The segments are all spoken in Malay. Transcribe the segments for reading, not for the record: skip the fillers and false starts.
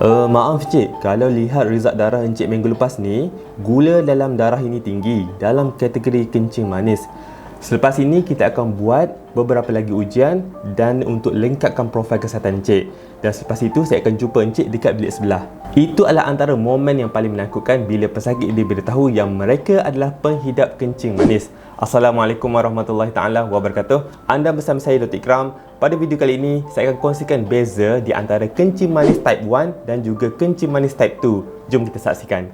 Maaf cik, kalau lihat result darah encik minggu lepas ni, gula dalam darah ini tinggi dalam kategori kencing manis. Selepas ini kita akan buat beberapa lagi ujian dan untuk lengkapkan profil kesihatan encik. Dan selepas itu saya akan jumpa encik dekat bilik sebelah. Itu adalah antara momen yang paling menakutkan bila pesakit diberitahu yang mereka adalah penghidap kencing manis. Assalamualaikum warahmatullahi taala wabarakatuh. Anda bersama saya Dr. Ikram. Pada video kali ini saya akan kongsikan beza di antara kencing manis type 1 dan juga kencing manis type 2. Jom kita saksikan.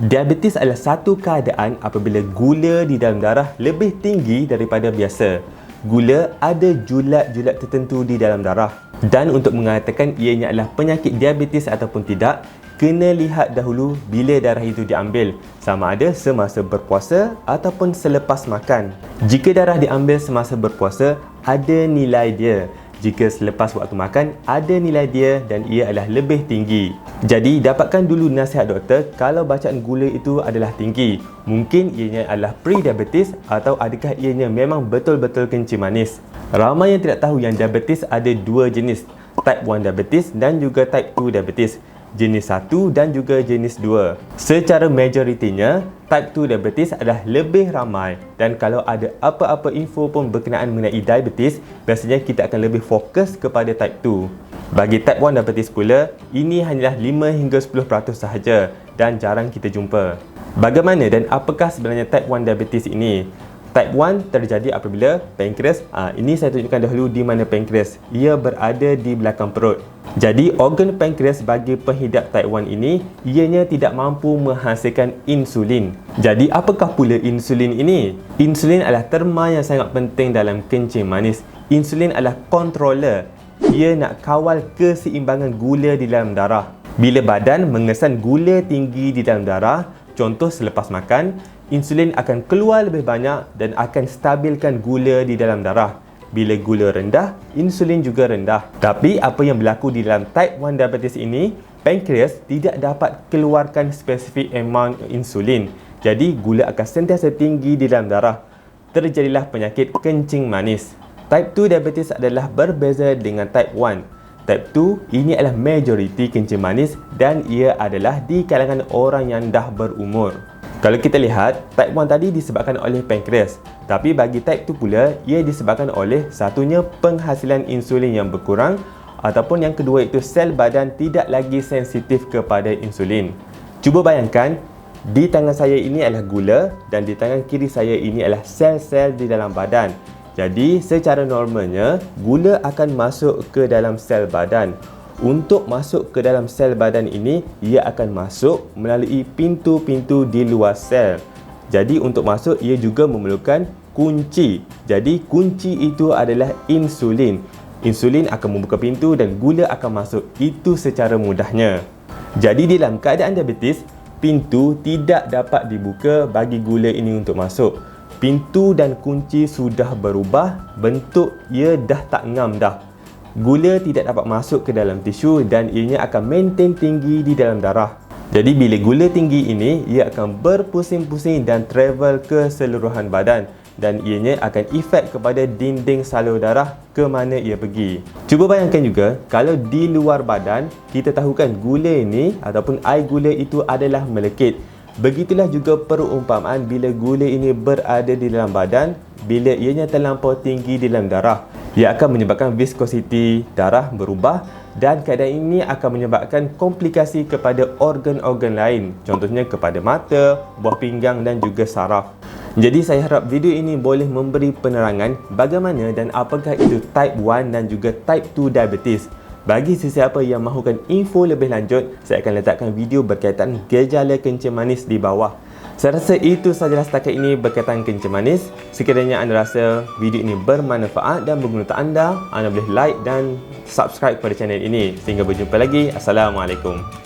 Diabetes adalah satu keadaan apabila gula di dalam darah lebih tinggi daripada biasa. Gula ada julat-julat tertentu di dalam darah. Dan untuk mengatakan ianya adalah penyakit diabetes ataupun tidak, kena lihat dahulu bila darah itu diambil, sama ada semasa berpuasa ataupun selepas makan. Jika darah diambil semasa berpuasa, ada nilai dia. Jika selepas waktu makan, ada nilai dia dan ia adalah lebih tinggi. Jadi, dapatkan dulu nasihat doktor kalau bacaan gula itu adalah tinggi. Mungkin ianya adalah pre-diabetes atau adakah ianya memang betul-betul kencing manis. Ramai yang tidak tahu yang diabetes ada dua jenis, type 1 diabetes dan juga type 2 diabetes. Jenis 1 dan juga jenis 2. Secara majoritinya, type 2 diabetes adalah lebih ramai dan kalau ada apa-apa info pun berkenaan mengenai diabetes, biasanya kita akan lebih fokus kepada type 2. Bagi type 1 diabetes pula, ini hanyalah 5 hingga 10% sahaja dan jarang kita jumpa. Bagaimana dan apakah sebenarnya type 1 diabetes ini? Type 1 terjadi apabila pankreas, ini saya tunjukkan dahulu di mana pankreas. Ia berada di belakang perut. Jadi organ pankreas bagi penghidap type 1 ini, ianya tidak mampu menghasilkan insulin. Jadi apakah pula insulin ini? Insulin adalah terma yang sangat penting dalam kencing manis. Insulin adalah controller. Ia nak kawal keseimbangan gula di dalam darah. Bila badan mengesan gula tinggi di dalam darah, contoh selepas makan, insulin akan keluar lebih banyak dan akan stabilkan gula di dalam darah. Bila gula rendah, insulin juga rendah. Tapi apa yang berlaku di dalam type 1 diabetes ini, pankreas tidak dapat keluarkan spesifik amount insulin. Jadi gula akan sentiasa tinggi di dalam darah. Terjadilah penyakit kencing manis. Type 2 diabetes adalah berbeza dengan type 1. Type 2 ini adalah majoriti kencing manis dan ia adalah di kalangan orang yang dah berumur. Kalau kita lihat, type 1 tadi disebabkan oleh pankreas. Tapi bagi type 2 pula, ia disebabkan oleh satunya penghasilan insulin yang berkurang ataupun yang kedua itu sel badan tidak lagi sensitif kepada insulin. Cuba bayangkan, di tangan saya ini adalah gula dan di tangan kiri saya ini adalah sel-sel di dalam badan. Jadi, secara normalnya, gula akan masuk ke dalam sel badan. Untuk masuk ke dalam sel badan ini, ia akan masuk melalui pintu-pintu di luar sel. Jadi untuk masuk, ia juga memerlukan kunci. Jadi kunci itu adalah insulin. Insulin akan membuka pintu dan gula akan masuk. Itu secara mudahnya. Jadi dalam keadaan diabetes, pintu tidak dapat dibuka bagi gula ini untuk masuk. Pintu dan kunci sudah berubah, bentuk ia dah tak ngam dah. Gula tidak dapat masuk ke dalam tisu dan ianya akan maintain tinggi di dalam darah. Jadi bila gula tinggi ini, ia akan berpusing-pusing dan travel ke seluruhan badan dan ianya akan efek kepada dinding salur darah ke mana ia pergi. Cuba bayangkan juga kalau di luar badan, kita tahu kan gula ini ataupun air gula itu adalah melekit. Begitulah juga perumpamaan bila gula ini berada di dalam badan, bila ianya terlampau tinggi di dalam darah. Ia akan menyebabkan viscosity darah berubah dan keadaan ini akan menyebabkan komplikasi kepada organ-organ lain. Contohnya kepada mata, buah pinggang dan juga saraf. Jadi saya harap video ini boleh memberi penerangan bagaimana dan apakah itu type 1 dan juga type 2 diabetes. Bagi sesiapa yang mahukan info lebih lanjut, saya akan letakkan video berkaitan gejala kencing manis di bawah. Saya rasa itu sahajalah setakat ini berkaitan kencing manis. Sekiranya anda rasa video ini bermanfaat dan berguna untuk anda boleh like dan subscribe pada channel ini. Sehingga berjumpa lagi. Assalamualaikum.